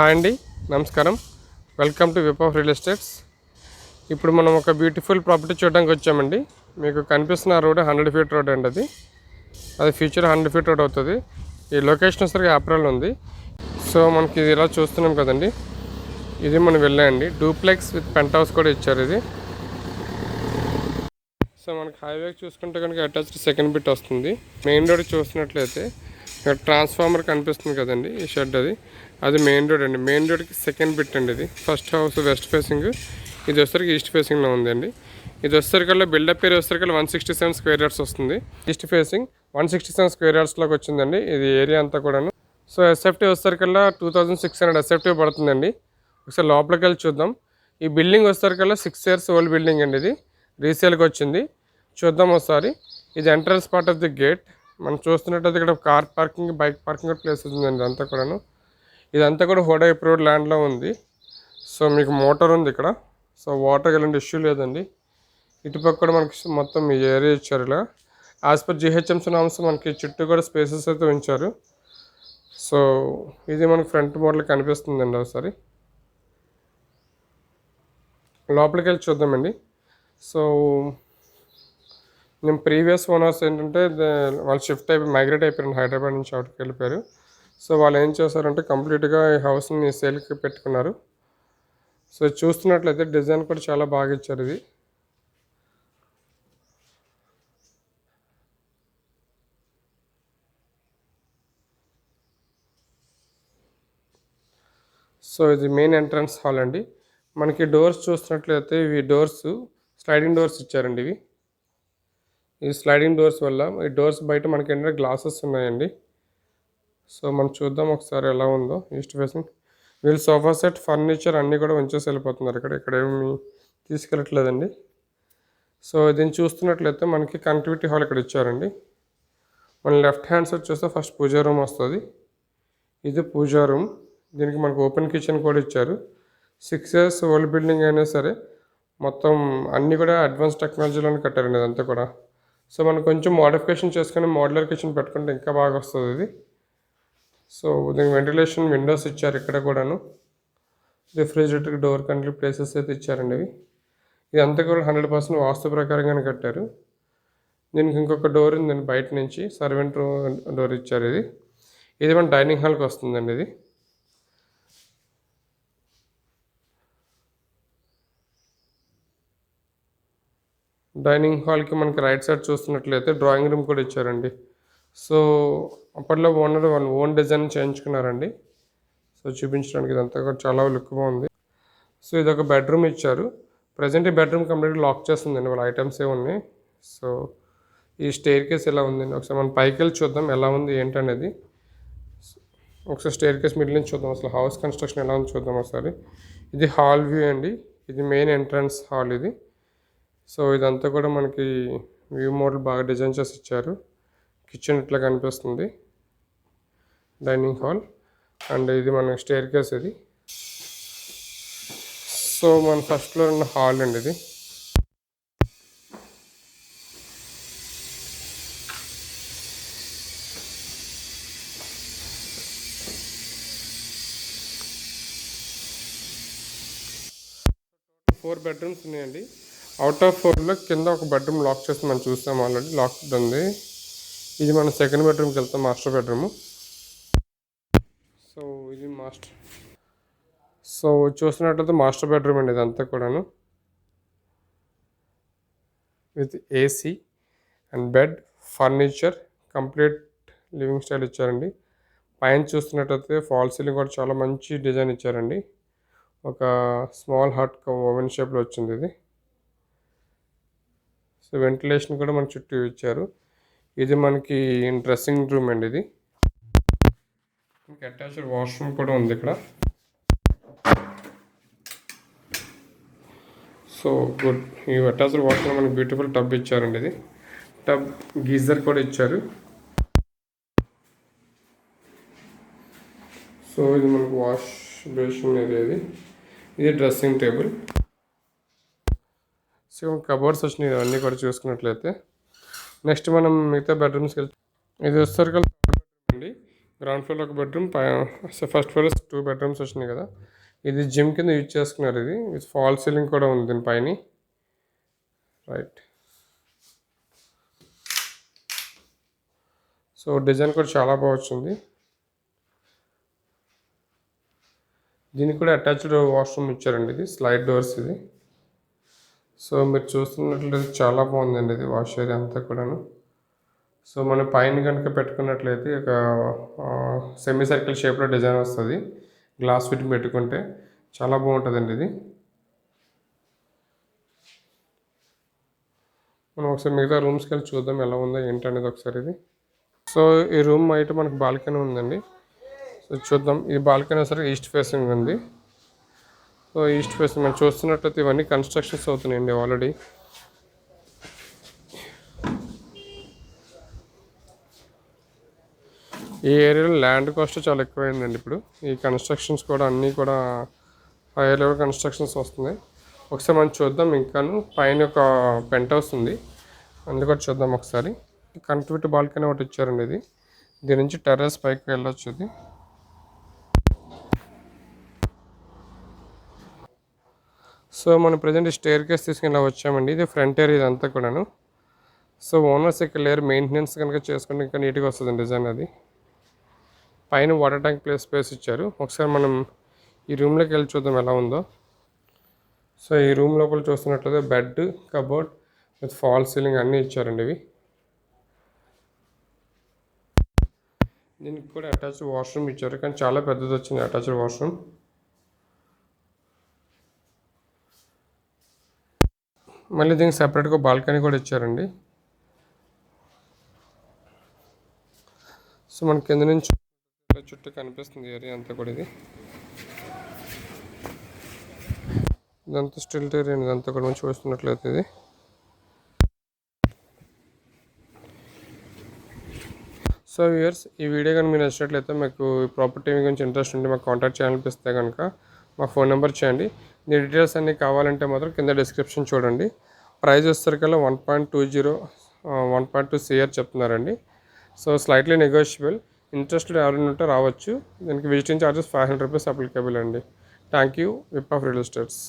Hi అండి, నమస్కారం. Welcome to whip of real estates. ఇప్పుడు మనం ఒక బ్యూటిఫుల్ ప్రాపర్టీ చూడడానికి వచ్చామండి. మీకు కనిపిస్తున్న రోడ్ 100 ఫీట్ రోడ్ అండి. అది ఫ్యూచర్ 100 ఫీట్ రోడ్ అవుతుంది. ఈ లొకేషన్ వచ్చరికి ఏప్రిల్ ఉంది. సో మనకి ఇది ఇలా చూస్తున్నాం కదండి, ఇది మనం వెళ్ళాయండి. డూప్లెక్స్ విత్ పెంట్ హౌస్ కూడా ఇచ్చారు ఇది. సో మనకి హైవే చూసుకుంటే కనుక అటాచ్డ్ సెకండ్ బిట్ వస్తుంది. మెయిన్ రోడ్ చూస్తున్నట్లయితే ఇక్కడ ట్రాన్స్ఫార్మర్ కనిపిస్తుంది కదండి, ఈ షెడ్ అది మెయిన్ రోడ్ అండి. మెయిన్ రోడ్కి సెకండ్ బిట్ అండి. ఇది ఫస్ట్ హౌస్ వెస్ట్ ఫేసింగ్, ఇది వచ్చరికి ఈస్ట్ ఫేసింగ్లో ఉందండి. ఇది వచ్చరికల్లా బిల్డప్ ఏరియా వచ్చరికల్లా 167 స్క్వేర్ యార్డ్స్ వస్తుంది. ఈస్ట్ ఫేసింగ్ 167 స్క్వేర్ యార్డ్స్లోకి వచ్చిందండి ఇది ఏరియా అంతా కూడాను. సో ఎస్ఎఫ్టీ వచ్చరికల్లా 2600 ఎస్ఎఫ్టీ పడుతుందండి. ఒకసారి లోపలికి వెళ్ళి చూద్దాం. ఈ బిల్డింగ్ వచ్చరికల్లా 6 years ఓల్డ్ బిల్డింగ్ అండి. ఇది రీసేల్కి వచ్చింది. చూద్దాం ఒకసారి. ఇది entrance part of the gate. మనం చూస్తున్నట్టయితే ఇక్కడ car parking, bike parking place ఉందండి అంతా కూడాను. ఇదంతా కూడా హోడా అప్రూవ్డ్ ల్యాండ్లో ఉంది. సో మీకు మోటార్ ఉంది ఇక్కడ. సో వాటర్ ఎలాంటి ఇష్యూ లేదండి. ఇటుపక్క కూడా మనకి మొత్తం ఈ ఏరియా ఇచ్చారు. ఇలా యాజ్ పర్ జిహెచ్ఎంసీ నామ్స్ మనకి చుట్టూ కూడా స్పేసెస్ అయితే ఉంచారు. సో ఇది మనకి ఫ్రంట్ మోడల్ కనిపిస్తుందండి. ఒకసారి లోపలికి వెళ్ళి చూద్దామండి. సో నేను ప్రీవియస్ ఓనర్స్ ఏంటంటే వాళ్ళు షిఫ్ట్ మైగ్రేట్ అయిపోయారు, హైదరాబాద్ నుంచి అవుట్కి వెళ్ళిపోయారు. సో వాళ్ళు ఏం చేశారంటే కంప్లీట్గా ఈ హౌస్ని సేల్కి పెట్టుకున్నారు. సో చూస్తున్నట్లయితే డిజైన్ కూడా చాలా బాగా ఇచ్చారు ఇది. సో ఇది మెయిన్ ఎంట్రన్స్ హాల్ అండి. మనకి డోర్స్ చూస్తున్నట్లయితే ఇవి డోర్స్ స్లైడింగ్ డోర్స్ ఇచ్చారండి. ఈ స్లైడింగ్ డోర్స్ వల్ల ఈ డోర్స్ బయట మనకి ఏంటంటే గ్లాసెస్ ఉన్నాయండి. సో మనం చూద్దాం ఒకసారి ఎలా ఉందో. ఈస్ట్ ఫేసింగ్ వీళ్ళు సోఫా సెట్, ఫర్నిచర్ అన్నీ కూడా ఉంచేసి వెళ్ళిపోతున్నారు. ఇక్కడ ఏమి తీసుకెళ్ళట్లేదండి. సో దీన్ని చూస్తున్నట్లయితే మనకి కనెక్టివిటీ హాల్ ఇక్కడ ఇచ్చారండి. మన లెఫ్ట్ హ్యాండ్ సైడ్ చూస్తే ఫస్ట్ పూజా రూమ్ వస్తుంది. ఇది పూజా రూమ్. దీనికి మనకు ఓపెన్ కిచెన్ కూడా ఇచ్చారు. 6 years ఓల్డ్ బిల్డింగ్ అయినా సరే మొత్తం అన్నీ కూడా అడ్వాన్స్ టెక్నాలజీలోనే కట్టారండి ఇదంతా కూడా. సో మనం కొంచెం మోడిఫికేషన్ చేసుకొని మోడ్యులర్ కిచెన్ పెట్టుకుంటే ఇంకా బాగా వస్తుంది ఇది. సో దీనికి వెంటిలేషన్ విండోస్ ఇచ్చారు. ఇక్కడ కూడాను రిఫ్రిజిరేటర్ డోర్ కంట్రీ ప్లేసెస్ అయితే ఇచ్చారండి ఇవి. ఇదంతా కూడా 100% వాస్తు ప్రకారంగానే కట్టారు. దీనికి ఇంకొక డోర్ ఉందండి బయట నుంచి, సర్వెంట్ డోర్ ఇచ్చారు. ఇది మన డైనింగ్ హాల్కి వస్తుందండి. ఇది డైనింగ్ హాల్కి మనకి రైట్ సైడ్ చూస్తున్నట్లయితే డ్రాయింగ్ రూమ్ కూడా ఇచ్చారండి. సో అప్పట్లో ఓనర్ వాళ్ళు ఓన్ డిజైన్ చేయించుకున్నారండి. సో చూపించడానికి ఇదంతా కూడా చాలా లుక్ బాగుంది. సో ఇది ఒక బెడ్రూమ్ ఇచ్చారు. ప్రజెంట్ ఈ బెడ్రూమ్ కంప్లీట్గా లాక్ చేస్తుందండి, వాళ్ళ ఐటమ్స్ ఏ ఉన్నాయి. సో ఈ స్టేర్ కేస్ ఎలా ఉందండి, ఒకసారి మనం పైకి వెళ్ళి చూద్దాం ఎలా ఉంది ఏంటనేది. ఒకసారి స్టేర్ కేస్ మిడిల్ నుంచి చూద్దాం, అసలు హౌస్ కన్స్ట్రక్షన్ ఎలా ఉంది చూద్దాం ఒకసారి. ఇది హాల్ వ్యూ అండి. ఇది మెయిన్ ఎంట్రన్స్ హాల్ ఇది. సో ఇదంతా కూడా మనకి వ్యూ మోడల్ బాగా డిజైన్ చేసి ఇచ్చారు. కిచెన్ ఇట్లా కనిపిస్తుంది, డైనింగ్ హాల్, అండ్ ఇది మన స్టేర్ కేస్ ఇది. సో మన ఫస్ట్ ఫ్లోర్ ఉన్న హాల్ అండి ఇది. ఫోర్ బెడ్రూమ్స్ ఉన్నాయండి. అవుట్ ఆఫ్ 4లో కింద ఒక బెడ్రూమ్ లాక్ చేసి మనం చూస్తాం, ఆల్రెడీ లాక్ ఉంది. ఇది మన సెకండ్ బెడ్రూమ్కి వెళ్తాం, మాస్టర్ బెడ్రూమ్. సో ఇది మాస్టర్. సో చూస్తున్నట్లయితే మాస్టర్ బెడ్రూమ్ అండి ఇదంతా కూడాను, with AC and bed, furniture, complete living style ఇచ్చారండి. పైన చూస్తున్నట్టయితే ఫాల్ సీలింగ్ కూడా చాలా మంచి డిజైన్ ఇచ్చారండి. ఒక స్మాల్ హాట్ ఓవెన్ షేప్లో వచ్చింది ఇది. సో వెంటిలేషన్ కూడా మన చుట్టూ ఇచ్చారు. ఇది మనకి డ్రెస్సింగ్ రూమ్ అండి. ఇది మనకి అటాచ్డ్ వాష్రూమ్ కూడా ఉంది ఇక్కడ. So good. ఈ అటాచ్డ్ వాష్రూమ్ మనకి బ్యూటిఫుల్ టబ్ ఇచ్చారండి. ఇది టబ్, గీజర్ కూడా ఇచ్చారు. సో ఇది మనకు వాష్ బేసిన్ ఏరియా. ఇది డ్రెస్సింగ్ టేబుల్. సో కబోర్డ్స్ వచ్చినాయి అన్నీ కూడా చూసుకున్నట్లయితే. నెక్స్ట్ మనం మిగతా బెడ్రూమ్స్కి వెళ్తే ఇది వచ్చేసరికి అండి గ్రౌండ్ ఫ్లోర్ ఒక బెడ్రూమ్, ఫస్ట్ ఫ్లోర్ 2 బెడ్రూమ్స్ వచ్చినాయి కదా. ఇది జిమ్ కింద యూజ్ చేసుకున్నారు. ఇది విత్ ఫాల్ సీలింగ్ కూడా ఉంది దీనిపైన. రైట్. సో డిజైన్ కూడా చాలా బాగా వచ్చింది. దీనికి కూడా అటాచ్డ్ వాష్రూమ్ ఇచ్చారండి. ఇది స్లైడ్ డోర్స్ ఇది. సో మీరు చూస్తున్నట్లయితే చాలా బాగుందండి ఇది వాష్ ఏరియా అంతా కూడాను. సో మనం పైన కనుక పెట్టుకున్నట్లయితే ఒక సెమీ సర్కిల్ షేప్లో డిజైన్ వస్తుంది. గ్లాస్ ఫిట్టింగ్ పెట్టుకుంటే చాలా బాగుంటుందండి ఇది. మనం ఒకసారి మిగతా రూమ్స్కి వెళ్ళి చూద్దాం ఎలా ఉందో ఏంటనేది ఒకసారి ఇది. సో ఈ రూమ్ అయితే మనకు బాల్కనీ ఉందండి. సో చూద్దాం. ఈ బాల్కనీ సరే ఈస్ట్ ఫేసింగ్ ఉంది. సో ఈస్ట్ ఫేసింగ్ మనం చూస్తున్నట్లయితే ఇవన్నీ కన్స్ట్రక్షన్స్ అవుతున్నాయండి ఆల్రెడీ. ఈ ఏరియాలో ల్యాండ్ కాస్ట్ చాలా ఎక్కువైందండి ఇప్పుడు. ఈ కన్స్ట్రక్షన్స్ కూడా అన్నీ కూడా హై లెవెల్ కన్స్ట్రక్షన్స్ వస్తున్నాయి. ఒకసారి మనం చూద్దాం. ఇంకాను పైన ఒక పెంట్ హౌస్ ఉంది, అందుకని చూద్దాం ఒకసారి. కనెక్టివిటీ బాల్కనీ ఒకటి ఇచ్చారండి ఇది. దీని నుంచి టెర్రస్ పైకి వెళ్ళొచ్చు ఇది. సో మనం ప్రజెంట్ స్టేర్ కేస్ తీసుకుని వచ్చామండి. ఇది ఫ్రంట్ ఏరియా ఇదంతా కూడాను. సో ఓనర్స్ ఇక్కడ లేరు. మెయింటెనెన్స్ కనుక చేసుకుంటే ఇంకా నీట్గా వస్తుంది డిజైన్ అది. పైన వాటర్ ట్యాంక్ స్పేస్ ఇచ్చారు. ఒకసారి మనం ఈ రూమ్లోకి వెళ్ళి చూద్దాం ఎలా ఉందో. సో ఈ రూమ్ లోపల చూస్తున్నట్లయితే bed, cupboard with fall ceiling అన్నీ ఇచ్చారండి ఇవి. దీనికి కూడా అటాచ్డ్ వాష్రూమ్ ఇచ్చారు, కానీ చాలా పెద్దది వచ్చింది అటాచ్డ్ వాష్రూమ్. మళ్ళీ దీనికి సెపరేట్గా బాల్కనీ కూడా ఇచ్చారండి. సో మన కింద నుంచి చుట్టూ కనిపిస్తుంది ఏరియా అంతా కూడా. ఇది ఇదంతా స్టిల్ట్ ఏరియా, ఇదంతా కూడా మనం చూస్తున్నట్లయితే ఇది. సో వ్యూయర్స్, ఈ వీడియో కానీ మీరు నచ్చినట్లయితే మీకు ప్రాపర్టీ గురించి ఇంట్రెస్ట్ ఉంటే మాకు కాంటాక్ట్ చేయాలనిపిస్తే కనుక మా ఫోన్ నెంబర్ చేయండి. మీ డీటెయిల్స్ అన్నీ కావాలంటే మాత్రం కింద డిస్క్రిప్షన్ చూడండి. ప్రైస్ వచ్చేసరికల్లా 1.2 CR చెప్తున్నారండి. So slightly negotiable. ఇంట్రెస్టెడ్ ఎవరైనా ఉంటే రావచ్చు. దీనికి విజిటింగ్ ఛార్జెస్ 500 రూపీస్ అప్లికేబుల్ అండి. Thank you. Whip of real estates.